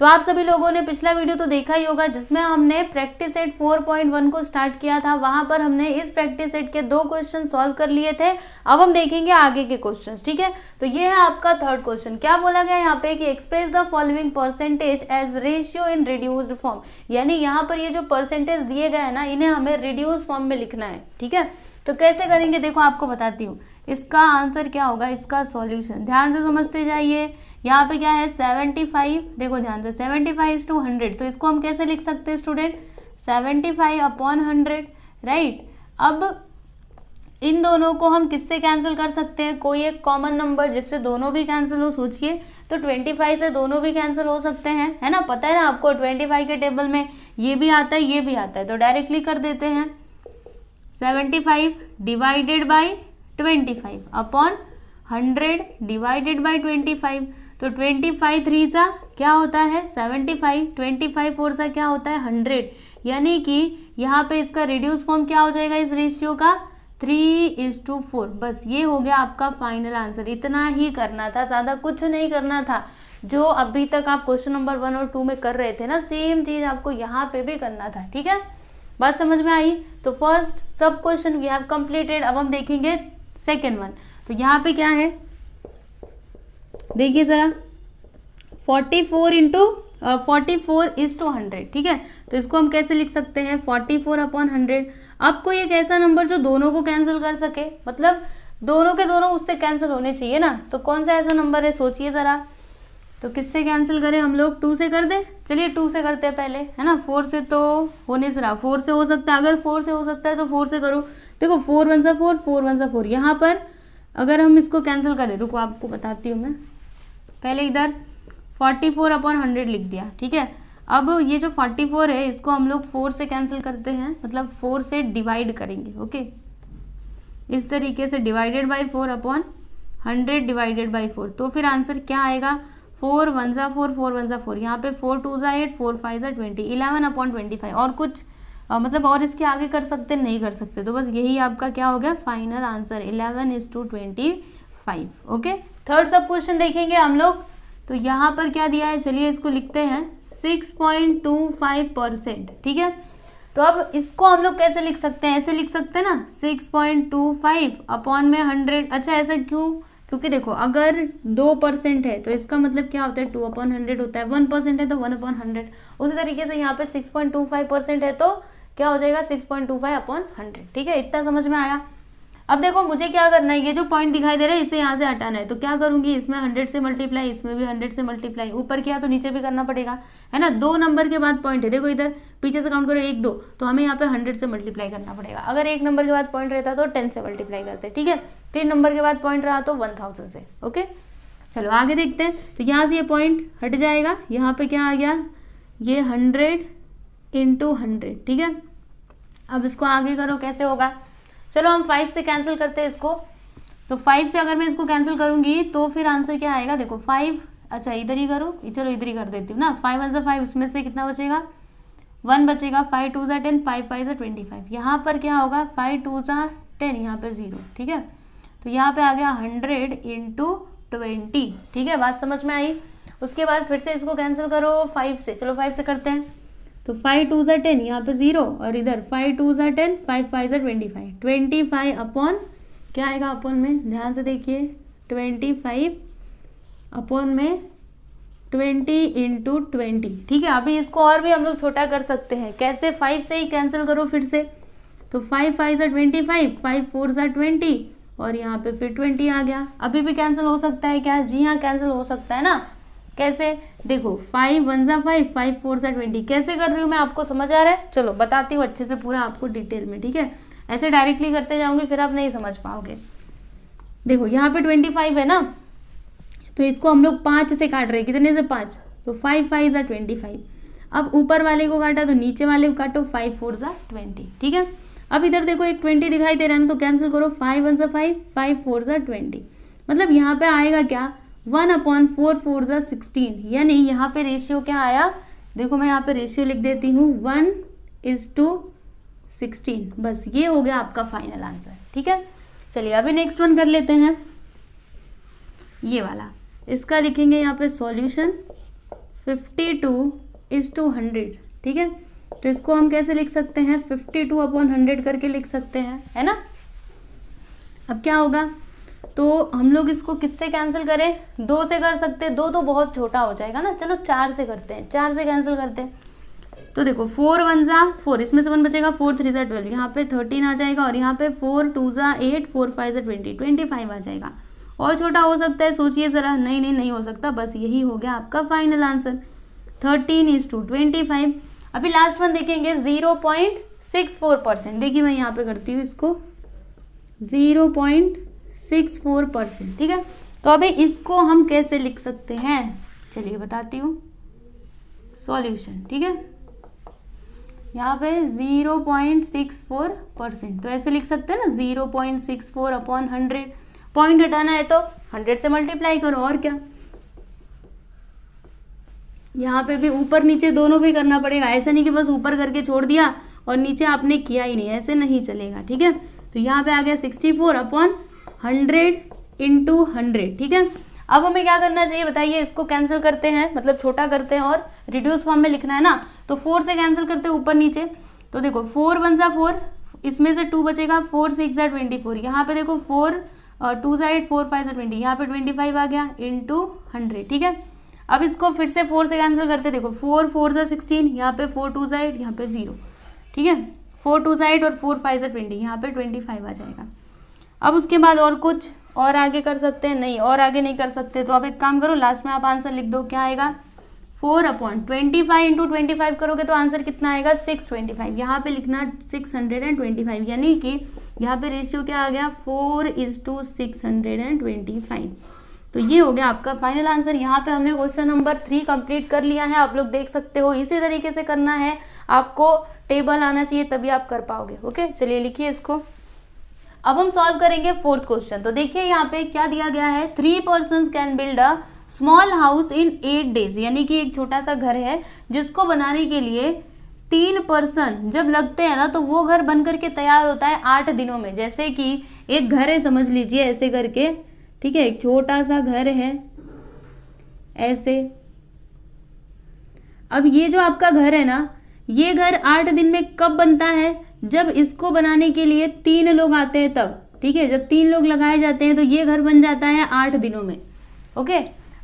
तो आप सभी लोगों ने पिछला वीडियो तो देखा ही होगा जिसमें हमने प्रैक्टिस सेट 4.1 को स्टार्ट किया था। वहां पर हमने इस प्रैक्टिस सेट के 2 क्वेश्चन सॉल्व कर लिए थे। अब हम देखेंगे आगे के क्वेश्चंस, ठीक है। तो ये है आपका थर्ड क्वेश्चन। क्या बोला गया यहाँ पे कि express the following percentage as ratio in reduced form, यानी यहाँ पर ये जो परसेंटेज दिए गए हैं ना, इन्हें हमें रिड्यूस फॉर्म में लिखना है, ठीक है। तो कैसे करेंगे देखो आपको बताती हूँ। इसका आंसर क्या होगा, इसका सॉल्यूशन ध्यान से समझते जाइए। यहाँ पे क्या है 75, देखो ध्यान से 75/100, तो इसको हम कैसे लिख सकते हैं स्टूडेंट, 75/100, राइट। अब इन दोनों को हम किससे कैंसिल कर सकते हैं, कोई एक कॉमन नंबर जिससे दोनों भी कैंसिल हो। सोचिए तो 25 से दोनों भी कैंसिल हो सकते हैं, है ना, पता है ना आपको 25 के टेबल में ये भी आता है ये भी आता है, तो डायरेक्टली कर देते हैं 75 divided by 25 upon 100 divided by 25। तो 25 3 सा क्या होता है 75, 25 4 सा क्या होता है 100, यानी कि यहाँ पे इसका रिड्यूस फॉर्म क्या हो जाएगा इस रेशियो का 3:4। बस ये हो गया आपका फाइनल आंसर। इतना ही करना था, ज़्यादा कुछ नहीं करना था। जो अभी तक आप क्वेश्चन नंबर 1 और 2 में कर रहे थे ना, सेम चीज़ आपको यहाँ पे भी करना था, ठीक है। बात समझ में आई। तो फर्स्ट सब क्वेश्चन वी हैव कंप्लीटेड। अब हम देखेंगे सेकेंड वन। तो यहाँ पे क्या है देखिए ज़रा, 44/100, ठीक है। तो इसको हम कैसे लिख सकते हैं 44/100। आपको एक ऐसा नंबर जो दोनों को कैंसिल कर सके, मतलब दोनों के दोनों उससे कैंसिल होने चाहिए ना, तो कौन सा ऐसा नंबर है सोचिए ज़रा। तो किससे कैंसिल करें हम लोग, 2 से कर दें। चलिए 2 से करते हैं पहले, है ना। 4 से तो होने से रहा, 4 से हो सकता है। अगर 4 से हो सकता है तो 4 से करो। देखो 4 1 सा 4, 4 1 सा 4। यहाँ पर अगर हम इसको कैंसिल करें, रुको आपको बताती हूँ मैं। पहले इधर 44/100 लिख दिया, ठीक है। अब ये जो 44 है इसको हम लोग 4 से कैंसिल करते हैं, मतलब 4 से डिवाइड करेंगे, ओके। इस तरीके से डिवाइडेड बाई 4/100 डिवाइडेड बाई 4। तो फिर आंसर क्या आएगा 4 1 सा 4, 4 1 सा 4। यहाँ पे 4 2 सा 8, 4 5 सा 20, 11/25। और कुछ मतलब और इसके आगे कर सकते नहीं कर सकते, तो बस यही आपका क्या हो गया फाइनल आंसर 11:25, ओके। थर्ड सब क्वेश्चन देखेंगे हम लोग। तो यहाँ पर क्या दिया है, चलिए इसको लिखते हैं 6.25%, ठीक है। तो अब इसको हम लोग कैसे लिख सकते हैं, ऐसे लिख सकते हैं ना 6.25 अपॉन में 100। अच्छा ऐसा क्यों, क्योंकि देखो अगर 2% है तो इसका मतलब क्या होता है 2/100 होता है, 1% है तो 1/100। उसी तरीके से यहाँ पे 6.25% है तो क्या हो जाएगा 6.25/100, ठीक है। इतना समझ में आया। अब देखो मुझे क्या करना है, ये जो पॉइंट दिखाई दे रहा है इसे यहाँ से हटाना है। तो क्या करूंगी, इसमें 100 से मल्टीप्लाई, इसमें भी 100 से मल्टीप्लाई, ऊपर किया तो नीचे भी करना पड़ेगा, है ना। 2 नंबर के बाद पॉइंट है, देखो इधर पीछे से काउंट करो 1 2, तो हमें यहाँ पे 100 से मल्टीप्लाई करना पड़ेगा। अगर 1 नंबर के बाद पॉइंट रहता तो 10 से मल्टीप्लाई करते, ठीक है। 3 नंबर के बाद पॉइंट रहा तो 1000 से, ओके। चलो आगे देखते हैं। तो यहाँ से ये पॉइंट हट जाएगा, यहाँ पे क्या आ गया ये 100 × 100, ठीक है। अब इसको आगे करो कैसे होगा, चलो हम 5 से कैंसिल करते हैं इसको। तो 5 से अगर मैं इसको कैंसिल करूंगी तो फिर आंसर क्या आएगा, देखो 5, अच्छा इधर ही करो, चलो इधर ही कर देती हूँ ना। 5 1 सा 5, इसमें से कितना बचेगा 1 बचेगा। 5 2 सा 10, 5 5 सा 25। यहाँ पर क्या होगा 5 2 सा 10, यहाँ पे 0, ठीक है। तो यहाँ पे आ गया 100 × 20, ठीक है। बात समझ में आई। उसके बाद फिर से इसको कैंसिल करो 5 से, चलो 5 से करते हैं। तो 5 2 सा 10, यहाँ पे 0, और इधर 5 2 सा 10, 5 5 सा 25। 25 अपॉन क्या आएगा अपॉन में, ध्यान से देखिए 25 अपॉन में 20 × 20, ठीक है। अभी इसको और भी हम लोग छोटा कर सकते हैं, कैसे 5 से ही कैंसिल करो फिर से। तो 5 5 सा 25, 5 4 सा 20, और यहाँ पे फिर 20 आ गया। अभी भी कैंसिल हो सकता है क्या, जी हाँ कैंसिल हो सकता है ना। कैसे, देखो 5 1 सा 5, 5 4 सा 20। कैसे कर रही हूँ मैं, आपको समझ आ रहा है, चलो बताती हूँ अच्छे से पूरा आपको डिटेल में, ठीक है। ऐसे डायरेक्टली करते जाऊंगी फिर आप नहीं समझ पाओगे। देखो यहाँ पे 25 है ना, तो इसको हम लोग 5 से काट रहे हैं, कितने से 5, तो 5 5 सा 25। अब ऊपर वाले को काटा तो नीचे वाले को काटो, 5 4 सा 20, ठीक है। अब इधर देखो एक 20 दिखाई दे रहा है, तो कैंसिल करो 5 1 सा 5, 5 4 सा 20। मतलब यहाँ पे आएगा क्या 1/4 4 सा 16, यानी यहाँ पे रेशियो क्या आया, देखो मैं यहाँ पे रेशियो लिख देती हूँ 1:16। बस ये हो गया आपका फाइनल आंसर, ठीक है। चलिए अभी नेक्स्ट वन कर लेते हैं, ये वाला। इसका लिखेंगे यहाँ पे सॉल्यूशन 52:100, ठीक है। तो इसको हम कैसे लिख सकते हैं, 52/100 करके लिख सकते हैं, है ना। अब क्या होगा, तो हम लोग इसको किससे कैंसिल करें, 2 से कर सकते हैं, 2 तो बहुत छोटा हो जाएगा ना, चलो 4 से करते हैं, 4 से कैंसिल करते हैं। तो देखो 4 1 जा 4, इसमें से 1 बचेगा, 4 3 जा 12, यहाँ पे 13 आ जाएगा, और यहाँ पे 4 2 जा 8, 4 5 जा 20, 25 आ जाएगा। और छोटा हो सकता है, सोचिए जरा, नहीं हो सकता, बस यही हो गया आपका फाइनल आंसर, 13:25। अभी लास्ट वन देखेंगे, 0.64%। देखिए मैं यहाँ पे करती हूँ इसको, 0.64%, ठीक है। तो अभी इसको हम कैसे लिख सकते हैं, चलिए बताती हूँ, सॉल्यूशन, ठीक है। यहाँ पे 0.64%, तो ऐसे लिख सकते हैं ना, 0.64/100। पॉइंट हटाना है तो 100 से मल्टीप्लाई करो, और क्या। यहाँ पे भी ऊपर नीचे दोनों भी करना पड़ेगा, ऐसा नहीं कि बस ऊपर करके छोड़ दिया और नीचे आपने किया ही नहीं, ऐसे नहीं चलेगा, ठीक है। तो यहाँ पे आ गया 64/100 × 100, ठीक है। अब हमें क्या करना चाहिए बताइए, इसको कैंसिल करते हैं, मतलब छोटा करते हैं और रिड्यूस फॉर्म में लिखना है ना, तो 4 से कैंसिल करते हैं ऊपर नीचे। तो देखो 4 1 जा 4, इसमें से 2 बचेगा, 4 6 जा 24, यहाँ पे देखो 4 2 जा 8, 4 5 जा 20, यहाँ पे 25 आ गया × 100, ठीक है। अब इसको फिर से 4 से कैंसिल करते, देखो 4 4 जा 16, यहाँ पे 4 2 जा 8, यहाँ पे 0, ठीक है। 4 2 जा 8 और 4 5 जा 20, यहाँ पे 25 आ जाएगा। अब उसके बाद और कुछ और आगे कर सकते हैं, नहीं और आगे नहीं कर सकते, तो अब एक काम करो, लास्ट में आप आंसर लिख दो, क्या आएगा, 4/25 × 25 करोगे तो आंसर कितना आएगा, 625। यहाँ पे लिखना 625, यानी कि यहाँ पे रेशियो क्या आ गया, 4:625। तो ये हो गया आपका फाइनल आंसर। यहाँ पे हमने क्वेश्चन नंबर 3 कंप्लीट कर लिया है, आप लोग देख सकते हो। इसी तरीके से करना है, आपको टेबल आना चाहिए तभी आप कर पाओगे। ओके, चलिए लिखिए इसको। अब हम सॉल्व करेंगे 4th क्वेश्चन। तो देखिए यहाँ पे क्या दिया गया है, 3 persons can build a small house in 8 days, यानी कि एक छोटा सा घर है जिसको बनाने के लिए 3 पर्सन जब लगते हैं ना, तो वो घर बन करके तैयार होता है 8 दिनों में। जैसे कि एक घर है, समझ लीजिए ऐसे करके, ठीक है, एक छोटा सा घर है ऐसे। अब ये जो आपका घर है ना, ये घर 8 दिन में कब बनता है, जब इसको बनाने के लिए 3 लोग आते हैं तब, ठीक है। जब 3 लोग लगाए जाते हैं तो ये घर बन जाता है 8 दिनों में। ओके,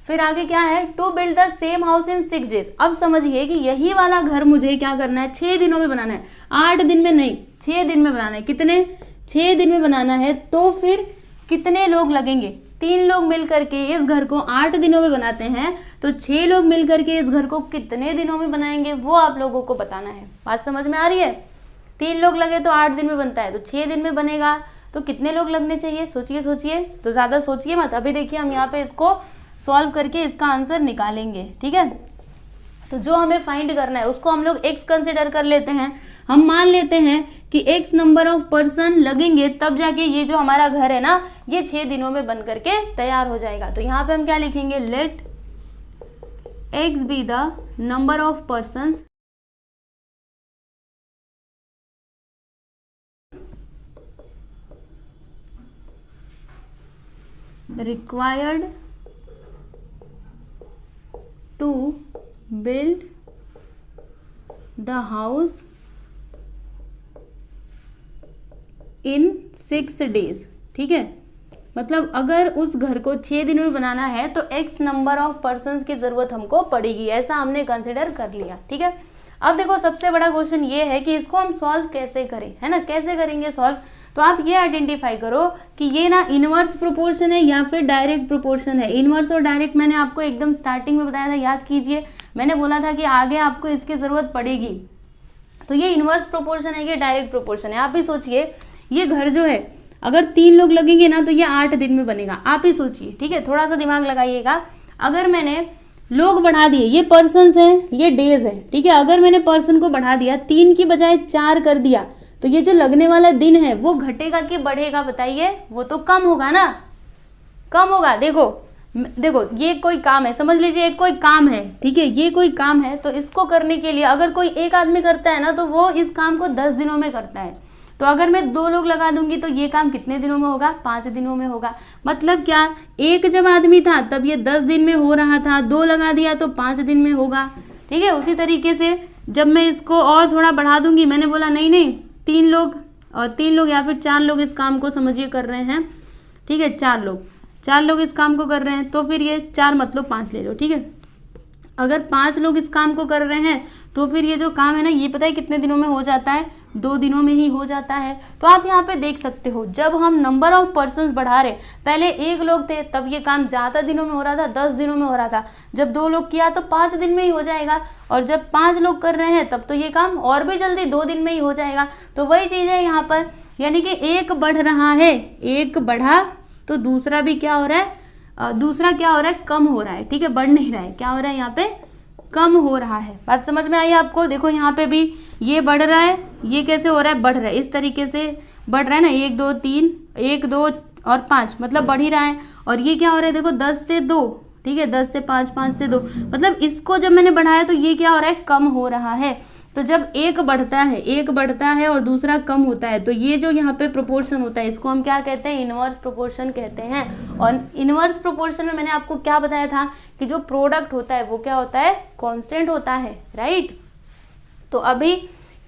फिर आगे क्या है, to build the same house in 6 days। अब समझिए कि यही वाला घर मुझे क्या करना है, 6 दिनों में बनाना है, 8 दिन में नहीं, 6 दिन में बनाना है। कितने, 6 दिन में बनाना है। तो फिर कितने लोग लगेंगे, 3 लोग मिल करके इस घर को 8 दिनों में बनाते हैं, तो 6 लोग मिल करके इस घर को कितने दिनों में बनाएंगे, वो आप लोगों को बताना है। बात समझ में आ रही है। 3 लोग लगे तो 8 दिन में बनता है, तो 6 दिन में बनेगा, तो कितने लोग लगने चाहिए, सोचिए सोचिए, तो ज्यादा सोचिए मत। अभी देखिए हम यहाँ पे इसको सॉल्व करके इसका आंसर निकालेंगे, ठीक है। तो जो हमें फाइंड करना है उसको हम लोग x कंसिडर कर लेते हैं। हम मान लेते हैं कि x नंबर ऑफ पर्सन लगेंगे, तब जाके ये जो हमारा घर है ना, ये 6 दिनों में बन करके तैयार हो जाएगा। तो यहाँ पे हम क्या लिखेंगे, let x be the number of persons required to build the house in 6 days, ठीक है। मतलब अगर उस घर को 6 दिन में बनाना है तो x नंबर ऑफ पर्सन्स की जरूरत हमको पड़ेगी, ऐसा हमने कंसिडर कर लिया, ठीक है। अब देखो सबसे बड़ा क्वेश्चन ये है कि इसको हम सॉल्व कैसे करें, है ना, कैसे करेंगे सॉल्व। तो आप ये आइडेंटिफाई करो कि ये ना इनवर्स प्रोपोर्शन है या फिर डायरेक्ट प्रोपोर्शन है। इनवर्स और डायरेक्ट मैंने आपको एकदम स्टार्टिंग में बताया था, याद कीजिए, मैंने बोला था कि आगे आपको इसकी जरूरत पड़ेगी। तो ये इनवर्स प्रोपोर्शन है, ये डायरेक्ट प्रोपोर्शन है। आप ही सोचिए, ये घर जो है अगर 3 लोग लगेंगे ना तो ये 8 दिन में बनेगा। आप ही सोचिए, ठीक है, थोड़ा सा दिमाग लगाइएगा। अगर मैंने लोग बढ़ा दिए, ये पर्सन्स हैं, ये डेज है, ठीक है। अगर मैंने पर्सन को बढ़ा दिया, 3 की बजाय 4 कर दिया, तो ये जो लगने वाला दिन है वो घटेगा कि बढ़ेगा, बताइए। वो तो कम होगा ना, कम होगा। देखो देखो, ये कोई काम है, समझ लीजिए एक कोई काम है, ठीक है, ये कोई काम है। तो इसको करने के लिए अगर कोई एक आदमी करता है ना, तो वो इस काम को 10 दिनों में करता है। तो अगर मैं 2 लोग लगा दूंगी तो ये काम कितने दिनों में होगा, 5 दिनों में होगा। मतलब क्या, एक जब आदमी था तब ये 10 दिन में हो रहा था, 2 लगा दिया तो 5 दिन में होगा। ठीक है, उसी तरीके से जब मैं इसको और थोड़ा बढ़ा दूंगी, मैंने बोला नहीं 3 लोग या फिर 4 लोग इस काम को समझिए कर रहे हैं। ठीक है, 4 लोग इस काम को कर रहे हैं, तो फिर ये 4 मतलब 5 ले लो। ठीक है, अगर 5 लोग इस काम को कर रहे हैं तो फिर ये जो काम है ना, ये पता है कितने दिनों में हो जाता है, 2 दिनों में ही हो जाता है। तो आप यहाँ पे देख सकते हो, जब हम नंबर ऑफ पर्सन्स बढ़ा रहे, पहले 1 लोग थे तब ये काम ज़्यादा दिनों में हो रहा था, 10 दिनों में हो रहा था। जब 2 लोग किया तो 5 दिन में ही हो जाएगा, और जब 5 लोग कर रहे हैं तब तो ये काम और भी जल्दी 2 दिन में ही हो जाएगा। तो वही चीज़ है यहाँ पर, यानी कि एक बढ़ रहा है, एक बढ़ा तो दूसरा भी क्या हो रहा है, दूसरा क्या हो रहा है, कम हो रहा है। ठीक है, बढ़ नहीं रहा है, क्या हो रहा है यहाँ पे, कम हो रहा है। बात समझ में आई आपको? देखो यहाँ पे भी ये बढ़ रहा है, ये कैसे हो रहा है, बढ़ रहा है, इस तरीके से बढ़ रहा है ना, 1 2 3, 1 2 और 5, मतलब बढ़ ही रहा है। और ये क्या हो रहा है, देखो 10 से 2, ठीक है, 10 से 5, 5 से 2, मतलब इसको जब मैंने बढ़ाया तो ये क्या हो रहा है, कम हो रहा है। तो जब एक बढ़ता है और दूसरा कम होता है, तो ये जो यहाँ पे प्रोपोर्शन होता है, इसको हम क्या कहते हैं, इनवर्स प्रोपोर्शन कहते हैं। और इनवर्स प्रोपोर्शन में मैंने आपको क्या बताया था कि जो प्रोडक्ट होता है वो क्या होता है, कांस्टेंट होता है, राइट। तो अभी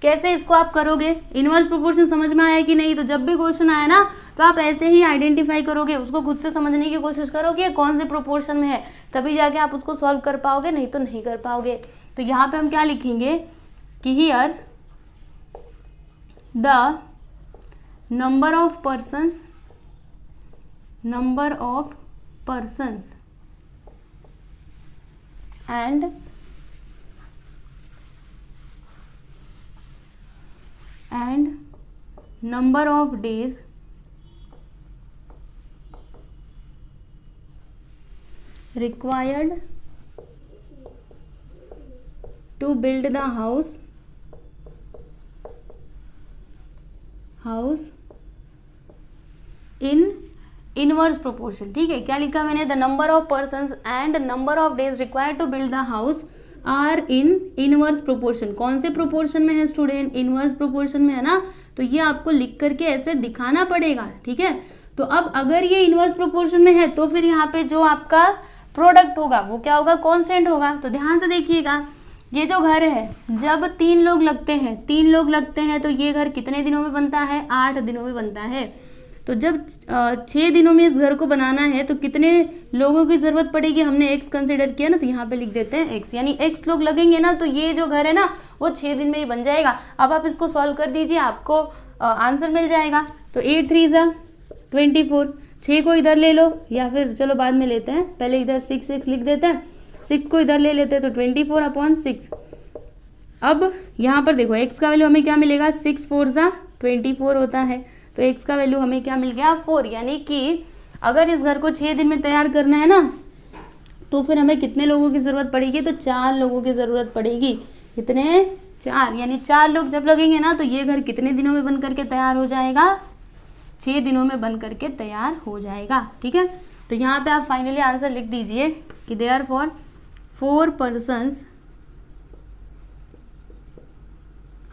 कैसे इसको आप करोगे, इनवर्स प्रोपोर्शन समझ में आया कि नहीं? तो जब भी क्वेश्चन आया ना, तो आप ऐसे ही आइडेंटिफाई करोगे, उसको खुद से समझने की कोशिश करो कि ये कौन से प्रोपोर्शन में है, तभी जाके आप उसको सॉल्व कर पाओगे, नहीं तो नहीं कर पाओगे। तो यहाँ पे हम क्या लिखेंगे कि here the number of persons and number of days required to build the house in inverse proportion। ठीक है, क्या लिखा मैंने, the number of persons and number of days required to build the house are in inverse proportion. कौन से proportion में है student, inverse proportion में है ना, तो ये आपको लिख करके ऐसे दिखाना पड़ेगा। ठीक है, तो अब अगर ये इनवर्स प्रोपोर्शन में है तो फिर यहाँ पे जो आपका प्रोडक्ट होगा वो क्या होगा, कांस्टेंट होगा। तो ध्यान से देखिएगा, ये जो घर है, जब 3 लोग लगते हैं तो ये घर कितने दिनों में बनता है, 8 दिनों में बनता है। तो जब 6 दिनों में इस घर को बनाना है तो कितने लोगों की ज़रूरत पड़ेगी, हमने x कंसिडर किया ना, तो यहाँ पे लिख देते हैं x, यानी x लोग लगेंगे ना, तो ये जो घर है ना वो 6 दिन में ही बन जाएगा। अब आप इसको सॉल्व कर दीजिए, आपको आंसर मिल जाएगा। तो 8 3 ज़ा 24, 6 को इधर ले लो, या फिर चलो बाद में लेते हैं, पहले इधर 6 6 लिख देते हैं, 6 को इधर ले लेते हैं, तो 24/6। अब यहाँ पर देखो x का वैल्यू हमें क्या मिलेगा, 6 4 ज़ा 24 होता है, तो x का वैल्यू हमें क्या मिल गया, 4। यानी कि अगर इस घर को 6 दिन में तैयार करना है ना, तो फिर हमें कितने लोगों की ज़रूरत पड़ेगी, तो 4 लोगों की ज़रूरत पड़ेगी। कितने, 4, यानी 4 लोग जब लगेंगे ना, तो ये घर कितने दिनों में बन करके तैयार हो जाएगा, 6 दिनों में बन करके तैयार हो जाएगा। ठीक है, तो यहाँ पे आप फाइनली आंसर लिख दीजिए कि therefore 4 persons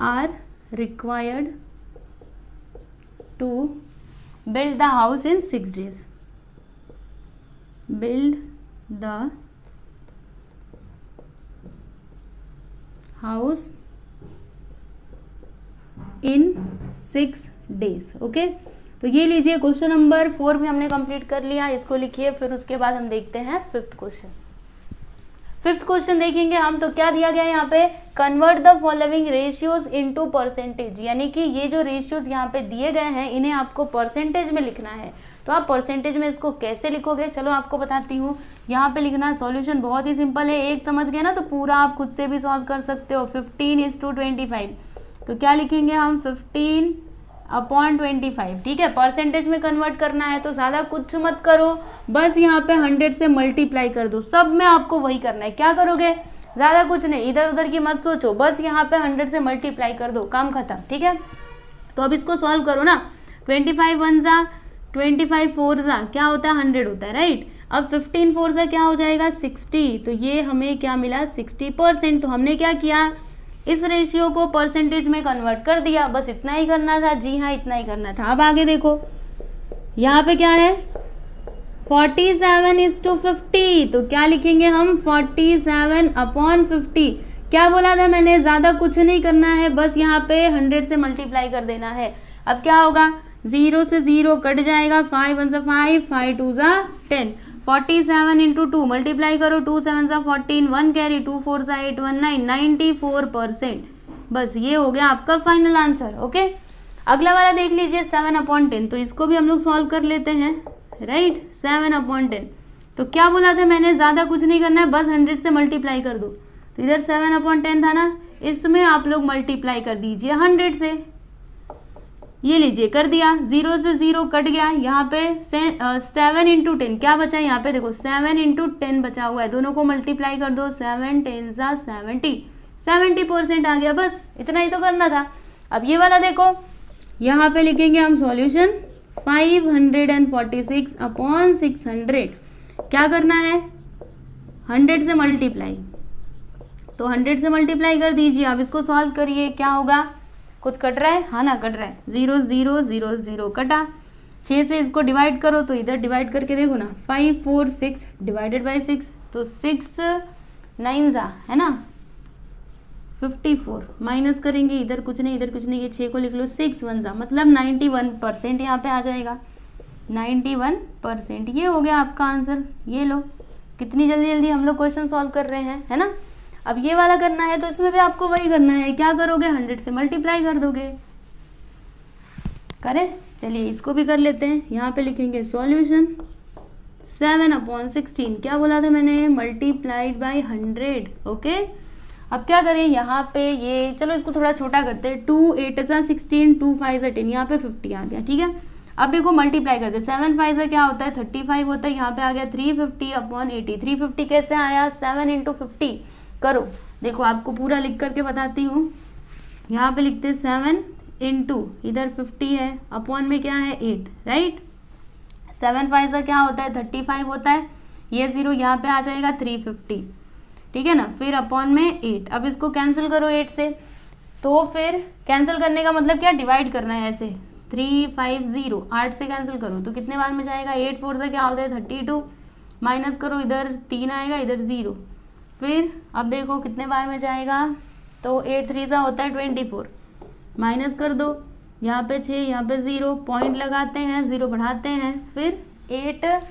are required to build the house in 6 days। build the house in 6 days। Okay, तो ये लीजिए क्वेश्चन नंबर 4 भी हमने कंप्लीट कर लिया, इसको लिखिए। फिर उसके बाद हम देखते हैं 5th क्वेश्चन। 5th क्वेश्चन देखेंगे हम, तो क्या दिया गया है यहाँ पे, convert the following ratios into percentage. यानी कि ये जो रेशियोज यहाँ पे दिए गए हैं इन्हें आपको परसेंटेज में लिखना है। तो आप परसेंटेज में इसको कैसे लिखोगे, चलो आपको बताती हूँ। यहाँ पे लिखना सॉल्यूशन बहुत ही सिंपल है, एक समझ गए ना तो पूरा आप खुद से भी सॉल्व कर सकते हो। 15:25, तो क्या लिखेंगे हम, 15/25। ठीक है, परसेंटेज में कन्वर्ट करना है तो ज़्यादा कुछ मत करो, बस यहाँ पे 100 से मल्टीप्लाई कर दो। सब में आपको वही करना है, क्या करोगे, ज़्यादा कुछ नहीं, इधर उधर की मत सोचो, बस यहाँ पे 100 से मल्टीप्लाई कर दो, काम खत्म। ठीक है, तो अब इसको सॉल्व करो ना। 25 1 ज़ा 25, 4 ज़ा क्या होता है, 100 होता है, राइट। अब 15 4 ज़ा क्या हो जाएगा, 60। तो ये हमें क्या मिला, 60%। तो हमने क्या किया, इस रेशियो को परसेंटेज में कन्वर्ट कर दिया, बस इतना ही करना था। जी हाँ, इतना ही करना था। अब आगे देखो, यहाँ पे क्या है 47:50, तो क्या लिखेंगे हम 47/50। क्या बोला था मैंने, ज्यादा कुछ नहीं करना है, बस यहाँ पे 100 से मल्टीप्लाई कर देना है। अब क्या होगा, 0 से 0 कट जाएगा, 5 1 जा 5, 5 2 जा 10, 47 इंटू 2 मल्टीप्लाई करो, 2 7 जा 14, 1 कैरी, 2 4 जा 8, 1 9, 94%। बस ये हो गया आपका फाइनल आंसर। ओके, अगला वाला देख लीजिए 7/10, तो इसको भी हम लोग सॉल्व कर लेते हैं, राइट। 7/10, तो क्या बोला था मैंने, ज्यादा कुछ नहीं करना है, बस 100 से मल्टीप्लाई कर दो। तो इधर 7/10 था ना, इसमें आप लोग मल्टीप्लाई कर दीजिए 100 से। ये लीजिए, कर दिया, 0 से 0 कट गया, यहाँ पे 7 इंटू 10 क्या बचा, यहाँ पे देखो 7 इंटू 10 बचा हुआ है, दोनों को मल्टीप्लाई कर दो, 7 10 जा 70% आ गया। बस इतना ही तो करना था। अब ये वाला देखो, यहाँ पे लिखेंगे हम सॉल्यूशन 546/600। क्या करना है, 100 से मल्टीप्लाई, तो 100 से मल्टीप्लाई कर दीजिए। अब इसको सॉल्व करिए, क्या होगा, कुछ कट रहा है, हाँ ना, कट रहा है, 0 0 0 0 कटा। 6 से इसको डिवाइड करो, तो इधर डिवाइड करके देखो ना, 5 4 6 डिवाइडेड बाई 6, तो 6 9 जा है ना 54, माइनस करेंगे, इधर कुछ नहीं, इधर कुछ नहीं, ये 6 को लिख लो, 6 1 जा, मतलब 91% यहाँ पे आ जाएगा, 91%। ये हो गया आपका आंसर। ये लो, कितनी जल्दी जल्दी हम लोग क्वेश्चन सॉल्व कर रहे हैं, है ना। अब ये वाला करना है, तो इसमें भी आपको वही करना है, क्या करोगे, 100 से मल्टीप्लाई कर दोगे। करें, चलिए इसको भी कर लेते हैं। यहाँ पे लिखेंगे सॉल्यूशन 7/16, क्या बोला था मैंने, मल्टीप्लाइड बाई 100। ओके, अब क्या करें, यहाँ पे ये, चलो इसको थोड़ा छोटा करते हैं, 2 8 जा 16, 2 5 जा 10, यहाँ पे 50 आ गया, ठीक है। अब देखो मल्टीप्लाई करते हैं, 7 5 जा क्या होता है 35 होता है, यहाँ पे आ गया 350/80। 350 कैसे आया, 7 इंटू 50 करो। देखो आपको पूरा लिख करके बताती हूँ, यहाँ पे लिखते 7 इंटू, इधर 50 है, अपॉन में क्या है 8, राइट। 7 5 जा क्या होता है 35 होता है, ये 0 यहाँ पे आ जाएगा 350, ठीक है ना, फिर अपॉन में 8। अब इसको कैंसिल करो 8 से, तो फिर कैंसिल करने का मतलब क्या, डिवाइड करना है ऐसे, 350, 8 से कैंसिल करो तो कितने बार में जाएगा, 8 4 से क्या होता है 32, माइनस करो, इधर 3 आएगा, इधर 0, फिर अब देखो कितने बार में जाएगा, तो 8 3 सा होता है 24, माइनस कर दो, यहाँ पे 6, यहाँ पे 0, पॉइंट लगाते हैं, 0 बढ़ाते हैं, फिर 8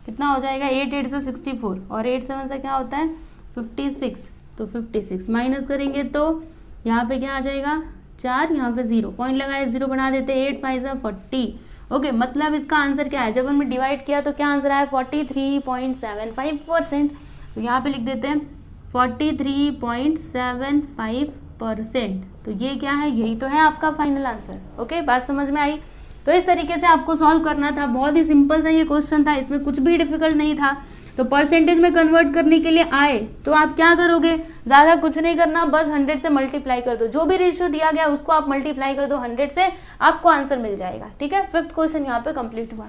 कितना हो जाएगा, 8 8 से 64, और 8 7 से क्या होता है 56, तो 56 माइनस करेंगे तो यहाँ पे क्या आ जाएगा 4, यहाँ पे 0, पॉइंट लगाए, 0 बढ़ा देते, 8 5 जा 40। ओके, मतलब इसका आंसर क्या है, जब हमने डिवाइड किया तो क्या आंसर आया 43.75%। तो यहाँ पे लिख देते हैं 43.75%। तो ये क्या है, यही तो है आपका फाइनल आंसर। ओके, बात समझ में आई। तो इस तरीके से आपको सॉल्व करना था, बहुत ही सिंपल सा ये क्वेश्चन था, इसमें कुछ भी डिफिकल्ट नहीं था। तो परसेंटेज में कन्वर्ट करने के लिए आए तो आप क्या करोगे, ज़्यादा कुछ नहीं करना, बस 100 से मल्टीप्लाई कर दो, जो भी रेशियो दिया गया उसको आप मल्टीप्लाई कर दो 100 से, आपको आंसर मिल जाएगा। ठीक है, 5th क्वेश्चन यहाँ पे कंप्लीट हुआ।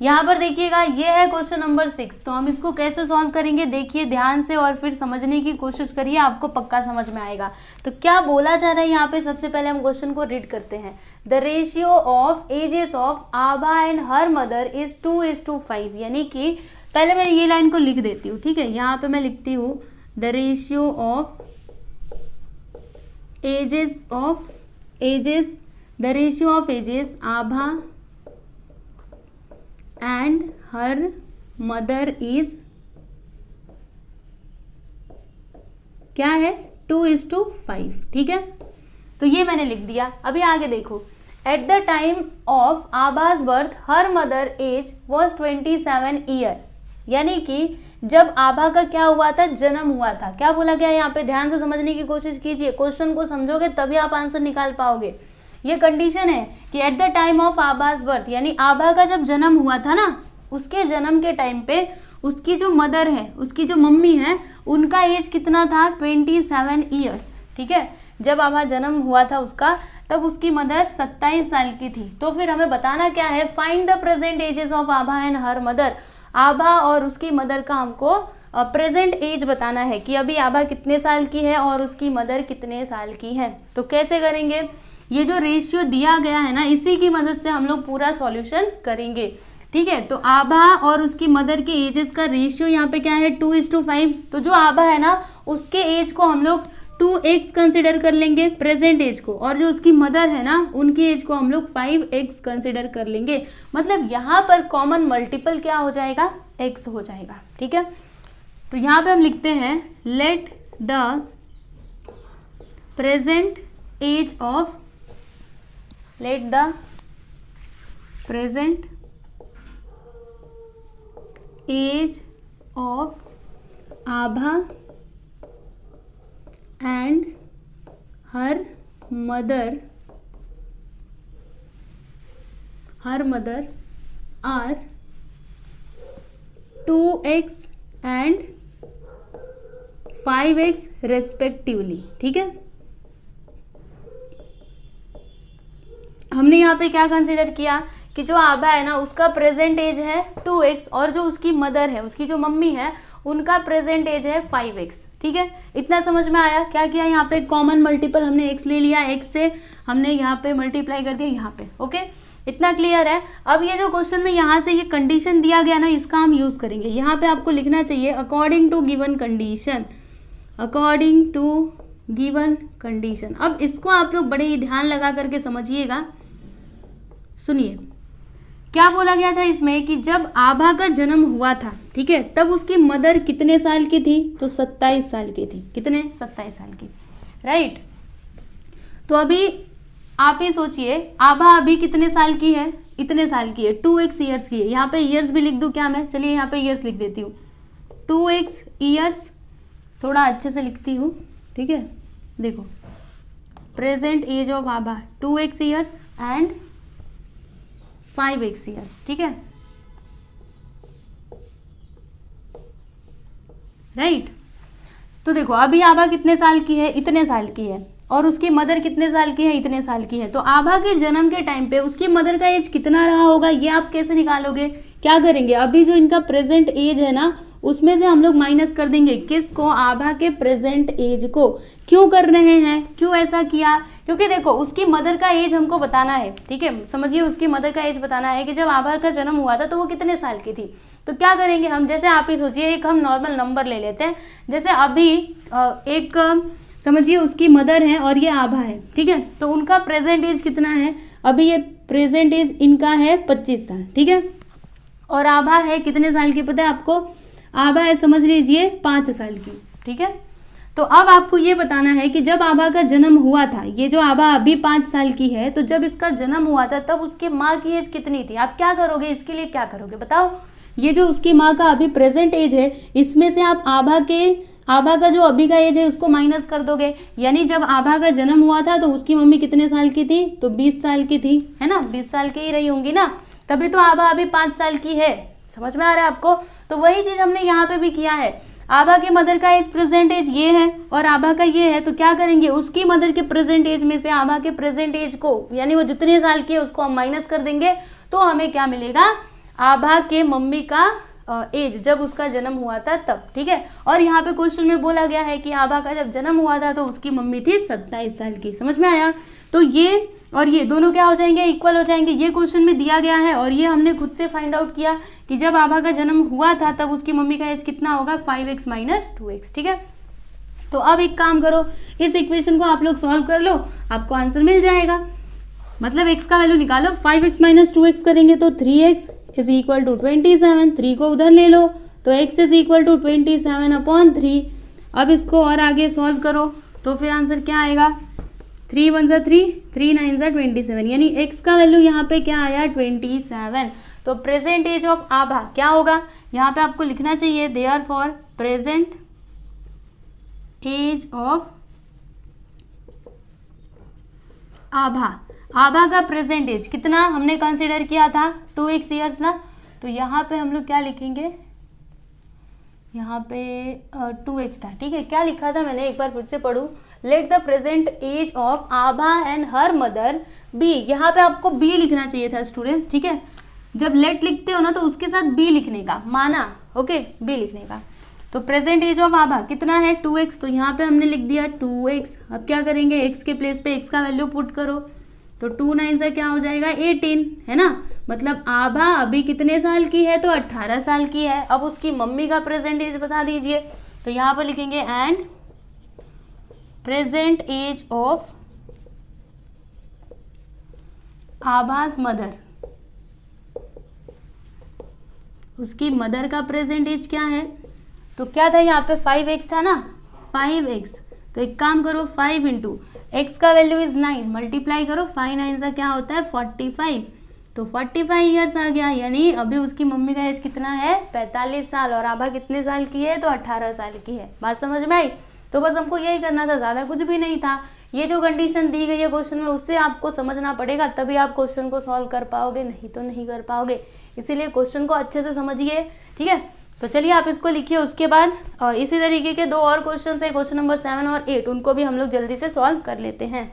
यहाँ पर देखिएगा, ये है क्वेश्चन नंबर 6। तो हम इसको कैसे सॉल्व करेंगे, देखिए ध्यान से और फिर समझने की कोशिश करिए, आपको पक्का समझ में आएगा। तो क्या बोला जा रहा है यहाँ पे, सबसे पहले हम क्वेश्चन को रीड करते हैं। The ratio of ages of Abha and her mother is 2:5, यानी कि पहले मैं ये लाइन को लिख देती हूँ। ठीक है, यहाँ पे मैं लिखती हूँ the ratio of ages Abha and her mother is क्या है 2:5। ठीक है, तो ये मैंने लिख दिया। अभी आगे देखो, at the time of Abha's birth her mother age was 27 year, यानी कि जब आभा का क्या हुआ था, जन्म हुआ था। क्या बोला गया यहाँ पे, ध्यान से समझने की कोशिश कीजिए, क्वेश्चन को समझोगे तभी आप आंसर निकाल पाओगे। ये कंडीशन है कि at the time of Abha's birth, यानी आभा का जब जन्म हुआ था ना, उसके जन्म के टाइम पे उसकी जो मदर है, उसकी जो मम्मी है, उनका एज कितना था 27 ईयर्स। ठीक है, जब आभा जन्म हुआ था उसका, तब उसकी मदर 27 साल की थी। तो फिर हमें बताना क्या है, find the present ages of Abha and her mother. Abha और उसकी मदर का हमको प्रेजेंट एज बताना है कि अभी आभा कितने साल की है और उसकी मदर कितने साल की है। तो कैसे करेंगे, ये जो रेशियो दिया गया है ना, इसी की मदद से हम लोग पूरा सॉल्यूशन करेंगे। ठीक है, तो आभा और उसकी मदर के एजेस का रेशियो यहाँ पे क्या है 2:5। तो जो आभा है ना उसके एज को हम लोग 2x कंसिडर कर लेंगे प्रेजेंट एज को, और जो उसकी मदर है ना उनकी एज को हम लोग 5x कंसिडर कर लेंगे। मतलब यहाँ पर कॉमन मल्टीपल क्या हो जाएगा, x हो जाएगा। ठीक है, तो यहाँ पे हम लिखते हैं let the present age of, let the present age of Abha and her mother are 2x and 5x respectively. ठीक है, हमने यहाँ पे क्या कंसिडर किया कि जो आभा है ना उसका प्रेजेंट एज है 2x और जो उसकी मदर है, उसकी जो मम्मी है, उनका प्रेजेंट एज है 5x। ठीक है, इतना समझ में आया। क्या किया यहाँ पे कॉमन मल्टीपल हमने x ले लिया, x से हमने यहाँ पे मल्टीप्लाई कर दिया यहाँ पे। ओके, इतना क्लियर है। अब ये जो क्वेश्चन में यहाँ से ये कंडीशन दिया गया ना, इसका हम यूज करेंगे। यहाँ पे आपको लिखना चाहिए according to given condition, according to given condition. अब इसको आप लोग बड़े ही ध्यान लगा करके समझिएगा। सुनिए क्या बोला गया था इसमें कि जब आभा का जन्म हुआ था, ठीक है, तब उसकी मदर कितने साल की थी, तो 27 साल की थी। कितने, 27 साल की, राइट। तो अभी आप ही सोचिए आभा अभी कितने साल की है, इतने साल की है, 2x ईयर्स की है। यहाँ पे ईयर्स भी लिख दूं क्या मैं, चलिए यहाँ पे ईयर्स लिख देती हूँ, 2x ईयर्स, थोड़ा अच्छे से लिखती हूँ। ठीक है, देखो present age of Abha 2x years and 5x years. ठीक है, राइट। तो देखो अभी आभा कितने साल की है, इतने साल की है, और उसकी मदर कितने साल की है, इतने साल की है। तो आभा के जन्म के टाइम पे उसकी मदर का एज कितना रहा होगा, ये आप कैसे निकालोगे, क्या करेंगे, अभी जो इनका प्रेजेंट एज है ना उसमें से हम लोग माइनस कर देंगे किसको, आभा के प्रेजेंट एज को। क्यों कर रहे हैं, क्यों ऐसा किया, क्योंकि देखो उसकी मदर का एज हमको बताना है। ठीक है, समझिए उसकी मदर का एज बताना है कि जब आभा का जन्म हुआ था तो वो कितने साल की थी। तो क्या करेंगे हम, जैसे आप ही सोचिए एक हम नॉर्मल नंबर ले लेते हैं, जैसे अभी एक समझिए उसकी मदर है और ये आभा है। ठीक है, तो उनका प्रेजेंट एज कितना है, अभी ये प्रेजेंट एज इनका है 25 साल। ठीक है, और आभा है कितने साल की पता है आपको, आभा है समझ लीजिए 5 साल की। ठीक है, तो अब आपको ये बताना है कि जब आभा का जन्म हुआ था, ये जो आभा अभी 5 साल की है, तो जब इसका जन्म हुआ था तब उसके माँ की एज कितनी थी। आप क्या करोगे, इसके लिए क्या करोगे बताओ, ये जो उसकी माँ का अभी प्रेजेंट एज है इसमें से आप आभा का जो अभी का एज है उसको माइनस कर दोगे। यानी जब आभा का जन्म हुआ था तो उसकी मम्मी कितने साल की थी, तो 20 साल की थी, है ना, 20 साल की ही रही होंगी ना, तभी तो आभा अभी 5 साल की है। समझ में आ रहा है आपको। तो वही चीज हमने यहाँ पे भी किया है, आभा के मदर का एज प्रेजेंट एज ये है और आभा का ये है, तो क्या करेंगे उसकी मदर के प्रेजेंट एज में से आभा के प्रेजेंट एज को, यानी वो जितने साल की है उसको हम माइनस कर देंगे, तो हमें क्या मिलेगा, आभा के मम्मी का एज जब उसका जन्म हुआ था तब। ठीक है, और यहाँ पे क्वेश्चन में बोला गया है कि आभा का जब जन्म हुआ था तो उसकी मम्मी थी 27 साल की। समझ में आया। तो ये और ये दोनों क्या हो जाएंगे, इक्वल हो जाएंगे। ये क्वेश्चन में दिया गया है और ये हमने खुद से फाइंड आउट किया कि जब आभा का जन्म हुआ था तब उसकी मम्मी का एज कितना होगा, 5x माइनस 2x। ठीक है, तो अब एक काम करो, इस इक्वेशन को आप लोग सॉल्व कर लो, आपको आंसर मिल जाएगा। मतलब x का वैल्यू निकालो, 5x माइनस 2x करेंगे तो 3x इज इक्वल टू 27। 3 को उधर ले लो तो x इज इक्वल टू 27/3। अब इसको और आगे सॉल्व करो तो फिर आंसर क्या आएगा, 3 1 जा 3, 3 9 जा 27, यानी x का वैल्यू यहाँ पे क्या आया, 27। तो प्रेजेंट एज ऑफ आभा क्या होगा, यहाँ पे आपको लिखना चाहिए देयरफॉर प्रेजेंट एज ऑफ आभा। आभा का प्रेजेंट एज कितना हमने कंसिडर किया था, 2x ईयर्स ना। तो यहाँ पे हम लोग क्या लिखेंगे, यहाँ पे 2x था। ठीक है, क्या लिखा था मैंने, एक बार फिर से पढ़ूँ, let the present age of Abha and her mother be. यहाँ पे आपको बी लिखना चाहिए था स्टूडेंट्स। ठीक है, जब लेट लिखते हो ना तो उसके साथ बी लिखने का, माना, ओके, बी लिखने का। तो प्रेजेंट एज ऑफ आभा कितना है 2x, तो यहाँ पे हमने लिख दिया 2x। अब क्या करेंगे, x के प्लेस पे x का वैल्यू पुट करो, तो 2 9 से क्या हो जाएगा 18, है ना। मतलब आभा अभी कितने साल की है, तो 18 साल की है। अब उसकी मम्मी का प्रेजेंट एज बता दीजिए, तो यहाँ पर लिखेंगे एंड प्रेजेंट एज ऑफ आभास मदर, उसकी मदर का प्रेजेंट एज क्या है, तो क्या था यहाँ पे 5x था ना, 5x। तो एक काम करो 5 इंटू एक्स का वैल्यू इज 9, मल्टीप्लाई करो 5 9 से क्या होता है 45, तो 45 ईयर्स आ गया। यानी अभी उसकी मम्मी का एज कितना है 45 साल, और आभा कितने साल की है, तो 18 साल की है। बात समझ में आई। तो बस हमको यही करना था, ज़्यादा कुछ भी नहीं था। ये जो कंडीशन दी गई है क्वेश्चन में उससे आपको समझना पड़ेगा, तभी आप क्वेश्चन को सॉल्व कर पाओगे, नहीं तो नहीं कर पाओगे। इसीलिए क्वेश्चन को अच्छे से समझिए, ठीक है। तो चलिए आप इसको लिखिए। उसके बाद इसी तरीके के 2 और क्वेश्चन है, क्वेश्चन नंबर 7 और 8, उनको भी हम लोग जल्दी से सॉल्व कर लेते हैं।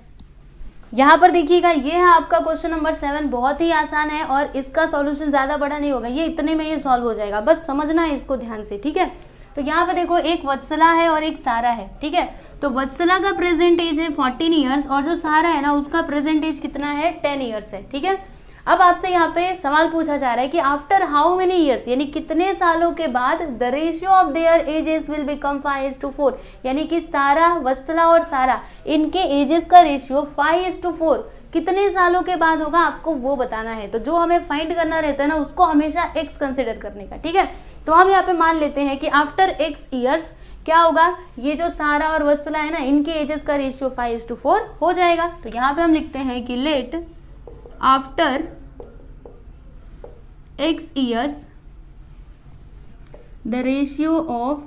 यहाँ पर देखिएगा, ये है आपका क्वेश्चन नंबर 7, बहुत ही आसान है और इसका सॉल्यूशन ज़्यादा बड़ा नहीं होगा, ये इतने में ही सॉल्व हो जाएगा, बस समझना है इसको ध्यान से, ठीक है। तो यहाँ पे देखो एक वत्सला है और एक सारा है, ठीक है। तो वत्सला का प्रेजेंट एज है 14 ईयर्स और जो सारा है ना उसका प्रेजेंट एज कितना है 10 ईयर्स है, ठीक है। अब आपसे यहाँ पे सवाल पूछा जा रहा है कि आफ्टर हाउ मेनी ईयर्स, यानी कितने सालों के बाद the ratio of their edges will become 5:4, यानी कि सारा, वत्सला और सारा, इनके एजेस का रेशियो 5:4 कितने सालों के बाद होगा, आपको वो बताना है। तो जो हमें फाइंड करना रहता है ना उसको हमेशा x कंसिडर करने का, ठीक है। तो हम यहाँ पे मान लेते हैं कि आफ्टर x ईयर्स क्या होगा, ये जो सारा और वत्सला है ना इनके एजेस का रेशियो 5:4 हो जाएगा। तो यहाँ पे हम लिखते हैं कि let after x years the ratio of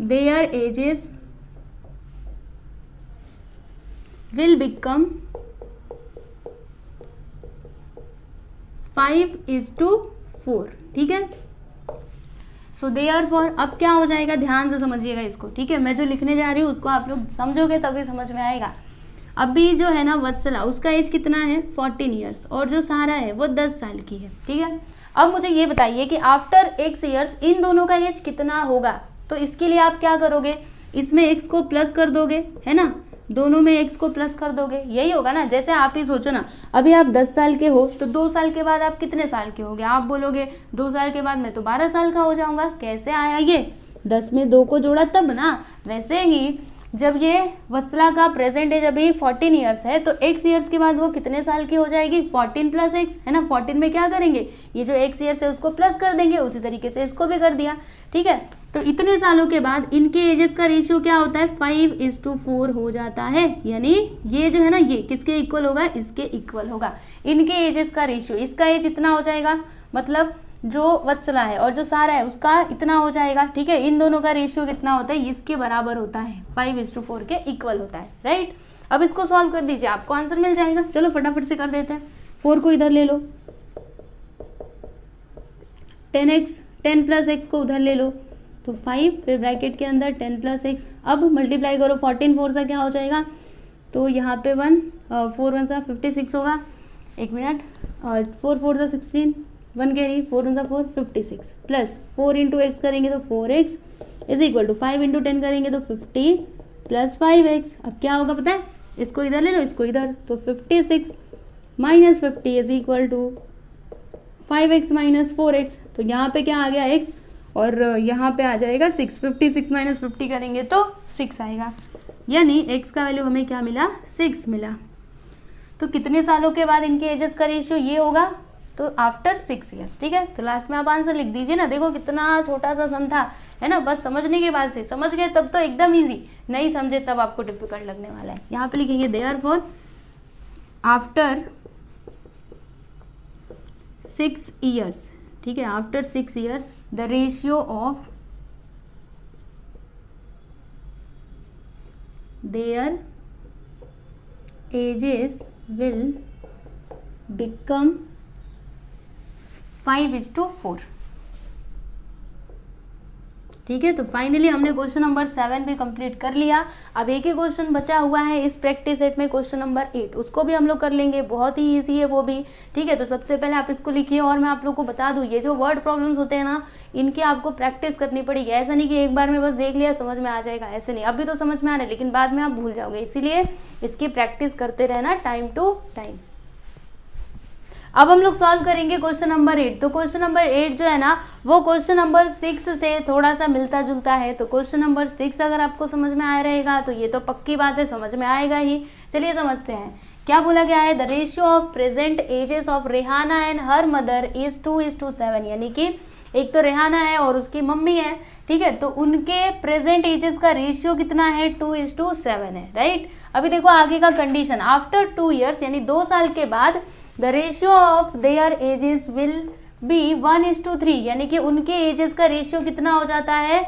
their ages will become 5:4, ठीक है। सो देयरफॉर अब क्या हो जाएगा, ध्यान से समझिएगा इसको, ठीक है। मैं जो लिखने जा रही हूँ उसको आप लोग समझोगे तभी समझ में आएगा। अभी जो है ना वत्सला, उसका एज कितना है 14 ईयर्स और जो सारा है वो 10 साल की है, ठीक है। अब मुझे ये बताइए कि आफ्टर x ईयर्स इन दोनों का एज कितना होगा। तो इसके लिए आप क्या करोगे, इसमें x को प्लस कर दोगे, है ना, दोनों में x को प्लस कर दोगे, यही होगा ना। जैसे आप ही सोचो ना, अभी आप 10 साल के हो तो 2 साल के बाद आप कितने साल के होगे, आप बोलोगे 2 साल के बाद मैं तो 12 साल का हो जाऊंगा। कैसे आया ये, 10 में 2 को जोड़ा तब ना। वैसे ही जब ये वत्सला का प्रेजेंट एज अभी 14 ईयर्स है तो x ईयर्स के बाद वो कितने साल की हो जाएगी 14 + x, है ना। 14 में क्या करेंगे, ये जो x ईयर्स है उसको प्लस कर देंगे, उसी तरीके से इसको भी कर दिया, ठीक है। तो इतने सालों के बाद इनके एजेस का रेशियो क्या होता है 5:4 हो जाता है। यानी ये जो है ना ये किसके इक्वल होगा, इसके इक्वल होगा इनके एजेस का रेशियो। इसका एज इतना हो जाएगा, मतलब जो वत्सला है और जो सारा है उसका इतना हो जाएगा, ठीक है। इन दोनों का रेशियो कितना होता है, इसके बराबर होता है, 5:4 के इक्वल होता है, राइट। अब इसको सॉल्व कर दीजिए, आपको आंसर मिल जाएगा। चलो फटाफट से कर देते हैं। 4 को इधर ले लो, 10x 10 + x को उधर ले लो, तो 5, फिर ब्रैकेट के अंदर 10 + x। अब मल्टीप्लाई करो 14 4 से क्या हो जाएगा, तो यहाँ पे 1 4 1 सा 56 होगा, 1 मिनट, 4 4 सा 16, 1 कैरी, 4 1 सा 4 56 प्लस 4 × x करेंगे तो 4x इज इक्वल टू 5 × 10 करेंगे तो 50 + 5x। अब क्या होगा पता है, इसको इधर ले लो, इसको इधर, तो 56 - 50 is equal to 5x - 4x। तो यहाँ पे क्या आ गया x और यहाँ पे आ जाएगा 6। 56 - 50 करेंगे तो 6 आएगा, यानी x का वैल्यू हमें क्या मिला 6 मिला। तो कितने सालों के बाद इनके एजेस का रेशियो ये होगा, तो आफ्टर 6 ईयर्स, ठीक है। तो लास्ट में आप आंसर लिख दीजिए ना। देखो कितना छोटा सा सम था, है ना। बस समझने के बाद से समझ गए तब तो एकदम इजी, नहीं समझे तब आपको डिफिकल्ट लगने वाला है। यहाँ पे लिखेंगे देयरफॉर आफ्टर 6 ईयर्स, ठीक है, after 6 years the ratio of their edges will become 5:4, ठीक है। तो फाइनली हमने क्वेश्चन नंबर 7 भी कंप्लीट कर लिया। अब एक ही क्वेश्चन बचा हुआ है इस प्रैक्टिस सेट में, क्वेश्चन नंबर 8, उसको भी हम लोग कर लेंगे, बहुत ही इजी है वो भी, ठीक है। तो सबसे पहले आप इसको लिखिए, और मैं आप लोग को बता दूं, ये जो वर्ड प्रॉब्लम्स होते हैं ना, इनकी आपको प्रैक्टिस करनी पड़ेगी। ऐसा नहीं कि एक बार में बस देख लिया समझ में आ जाएगा, ऐसे नहीं। अभी तो समझ में आ रहा है लेकिन बाद में आप भूल जाओगे, इसीलिए इसकी प्रैक्टिस करते रहना टाइम टू टाइम। अब हम लोग सॉल्व करेंगे क्वेश्चन नंबर 8। तो क्वेश्चन नंबर 8 जो है ना, वो क्वेश्चन नंबर 6 से थोड़ा सा मिलता जुलता है। तो क्वेश्चन नंबर 6 अगर आपको समझ में आया रहेगा तो ये तो पक्की बात है, समझ में आएगा ही। चलिए समझते हैं क्या बोला गया है। The ratio of present ages of Rehana and her mother is 2:7, यानी कि एक तो रेहाना है और उसकी मम्मी है, ठीक है। तो उनके प्रेजेंट एजेस का रेशियो कितना है, 2:7 है, राइट। अभी देखो आगे का कंडीशन, आफ्टर 2 years यानी 2 साल के बाद the ratio of their edges will be 1:3, यानी कि उनके एजेस का रेशियो कितना हो जाता है,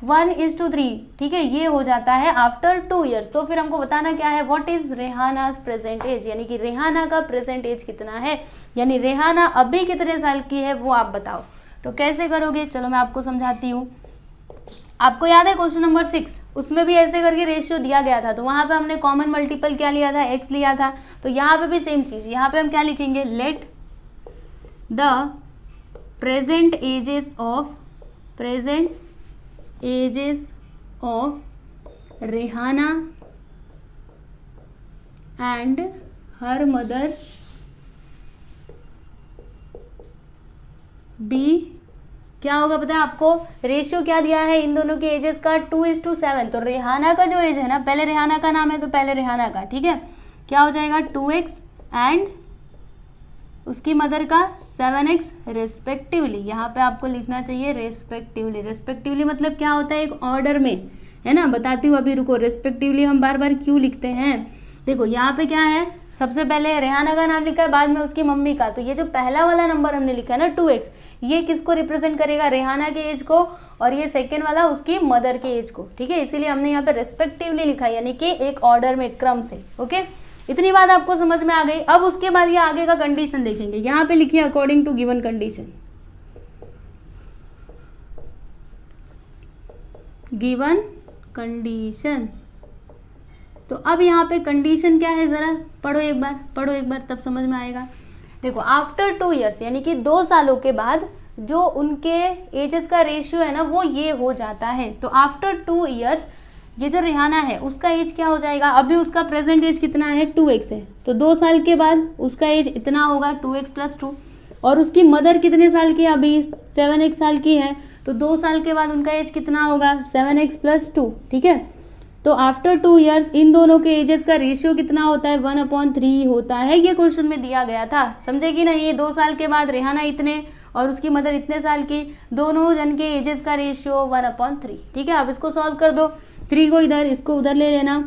1:3, ठीक है। ये हो जाता है आफ्टर 2 years। तो फिर हमको बताना क्या है, व्हाट इज रेहाना's प्रेजेंट एज, यानी कि रेहाना का प्रेजेंट एज कितना है, यानी रेहाना अभी कितने साल की है वो आप बताओ। तो कैसे करोगे, चलो मैं आपको समझाती हूँ। आपको याद है क्वेश्चन नंबर 6, उसमें भी ऐसे करके रेशियो दिया गया था। तो वहां पे हमने कॉमन मल्टीपल क्या लिया था, x लिया था। तो यहाँ पे भी सेम चीज, यहाँ पे हम क्या लिखेंगे, let the present ages of Rehana and her mother be, क्या होगा पता है आपको, रेशियो क्या दिया है इन दोनों के एजेस का, 2:7। तो रेहाना का जो एज है ना, पहले रेहाना का नाम है तो पहले रेहाना का, ठीक है, क्या हो जाएगा 2x एंड उसकी मदर का 7x रेस्पेक्टिवली। यहाँ पे आपको लिखना चाहिए रेस्पेक्टिवली मतलब क्या होता है, एक ऑर्डर में, है ना। बताती हूँ अभी, रुको। रेस्पेक्टिवली हम बार बार क्यों लिखते हैं, देखो यहाँ पे क्या है, सबसे पहले रेहाना का नाम लिखा है, बाद में उसकी मम्मी का। तो ये जो पहला वाला नंबर हमने लिखा है ना 2x, ये किसको रिप्रेजेंट करेगा, रेहाना के एज को, और ये सेकेंड वाला उसकी मदर के एज को, ठीक है। इसीलिए हमने यहाँ पे रेस्पेक्टिवली लिखा है, यानी कि एक ऑर्डर में, क्रम से, ओके। इतनी बात आपको समझ में आ गई। अब उसके बाद ये आगे का कंडीशन देखेंगे। यहाँ पे लिखिए according to given condition, given condition. तो अब यहाँ पे कंडीशन क्या है, जरा पढ़ो एक बार तब समझ में आएगा। देखो आफ्टर 2 years यानी कि 2 सालों के बाद जो उनके एजेस का रेशियो है ना, वो ये हो जाता है। तो आफ्टर 2 years ये जो रेहाना है उसका एज क्या हो जाएगा, अभी उसका प्रेजेंट एज कितना है, 2x है। तो 2 साल के बाद उसका एज इतना होगा, 2x + 2। और उसकी मदर कितने साल की है, अभी 7x साल की है। तो 2 साल के बाद उनका एज कितना होगा, 7x + 2, ठीक है। तो आफ्टर 2 years इन दोनों के एजेस का रेशियो कितना होता है, 1/3 होता है। ये क्वेश्चन में दिया गया था, समझे कि नहीं। 2 साल के बाद रेहाना इतने और उसकी मदर इतने साल की, दोनों जन के एजेस का रेशियो 1/3, ठीक है। अब इसको सॉल्व कर दो, 3 को इधर, इसको उधर ले लेना।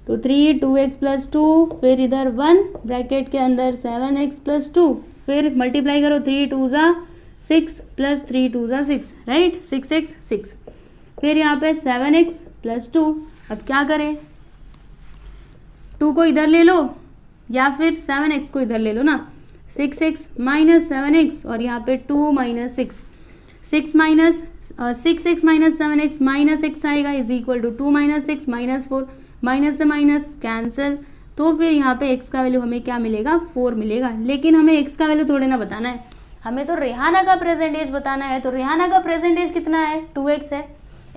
तो 3 2x + 2, फिर इधर 1 ब्रैकेट के अंदर 7x + 2, फिर मल्टीप्लाई करो, 3 2 = 6 + 3 2 = 6, राइट, 6x 6। फिर यहाँ पे 7x + 2। अब क्या करें, 2 को इधर ले लो या फिर 7x को इधर ले लो ना। 6x - 7x और यहाँ पे 2 - 6, 6x - 7x -x आएगा, इज इक्वल टू 2 - 6 -4, माइनस से माइनस कैंसिल। तो फिर यहाँ पे x का वैल्यू हमें क्या मिलेगा, 4 मिलेगा। लेकिन हमें x का वैल्यू थोड़े ना बताना है, हमें तो रेहाना का प्रेजेंट एज बताना है। तो रेहाना का प्रेजेंट एज कितना है, 2x है।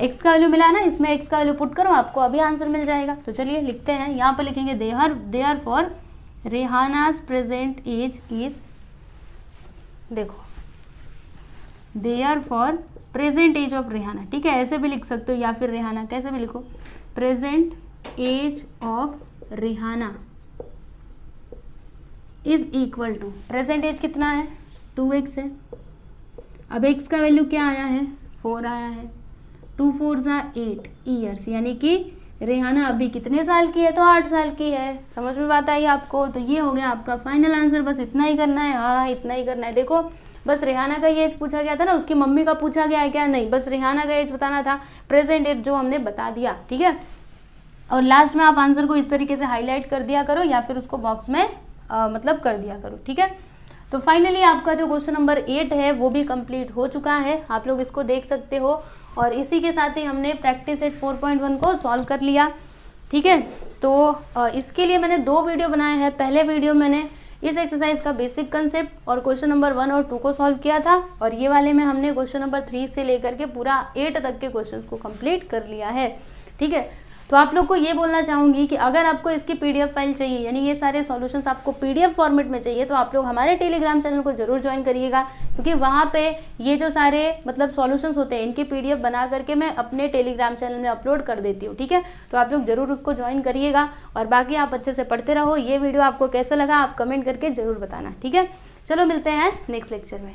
x का वैल्यू मिला ना, इसमें x का वैल्यू पुट करो, आपको अभी आंसर मिल जाएगा। तो चलिए लिखते हैं, यहाँ पर लिखेंगे therefore Rehana's present age is, देखो therefore present age of Rehana, ठीक है, ऐसे भी लिख सकते हो या फिर रेहाना, कैसे भी लिखो, present age of Rehana is equal to, present age कितना है, 2x है। अब x का वैल्यू क्या आया है, 4 आया है। 2 4 = 8 ईयर्स, यानी कि रेहाना अभी कितने साल की है, तो 8 साल की है। समझ में बात आई आपको। तो ये हो गया आपका फाइनल आंसर, बस इतना ही करना है। हाँ इतना ही करना है। देखो बस रेहाना का ये एज पूछा गया था ना, उसकी मम्मी का पूछा गया है क्या, नहीं, बस रेहाना का एज बताना था, प्रेजेंट एज जो हमने बता दिया, ठीक है। और लास्ट में आप आंसर को इस तरीके से हाईलाइट कर दिया करो या फिर उसको बॉक्स में मतलब कर दिया करो, ठीक है। तो फाइनली आपका जो क्वेश्चन नंबर 8 है वो भी कंप्लीट हो चुका है, आप लोग इसको देख सकते हो। और इसी के साथ ही हमने प्रैक्टिस सेट 4.1 को सॉल्व कर लिया, ठीक है। तो इसके लिए मैंने 2 वीडियो बनाए हैं। पहले वीडियो मैंने इस एक्सरसाइज का बेसिक कंसेप्ट और क्वेश्चन नंबर 1 और 2 को सॉल्व किया था, और ये वाले में हमने क्वेश्चन नंबर 3 से लेकर के पूरा 8 तक के क्वेश्चंस को कंप्लीट कर लिया है, ठीक है। तो आप लोग को ये बोलना चाहूँगी कि अगर आपको इसकी पीडीएफ फाइल चाहिए, यानी ये सारे सॉल्यूशंस आपको पीडीएफ फॉर्मेट में चाहिए, तो आप लोग हमारे टेलीग्राम चैनल को जरूर ज्वाइन करिएगा, क्योंकि वहाँ पे ये जो सारे मतलब सॉल्यूशंस होते हैं इनकी पीडीएफ बना करके मैं अपने टेलीग्राम चैनल में अपलोड कर देती हूँ, ठीक है। तो आप लोग जरूर उसको ज्वाइन करिएगा, और बाकी आप अच्छे से पढ़ते रहो। ये वीडियो आपको कैसा लगा आप कमेंट करके जरूर बताना, ठीक है। चलो मिलते हैं नेक्स्ट लेक्चर में।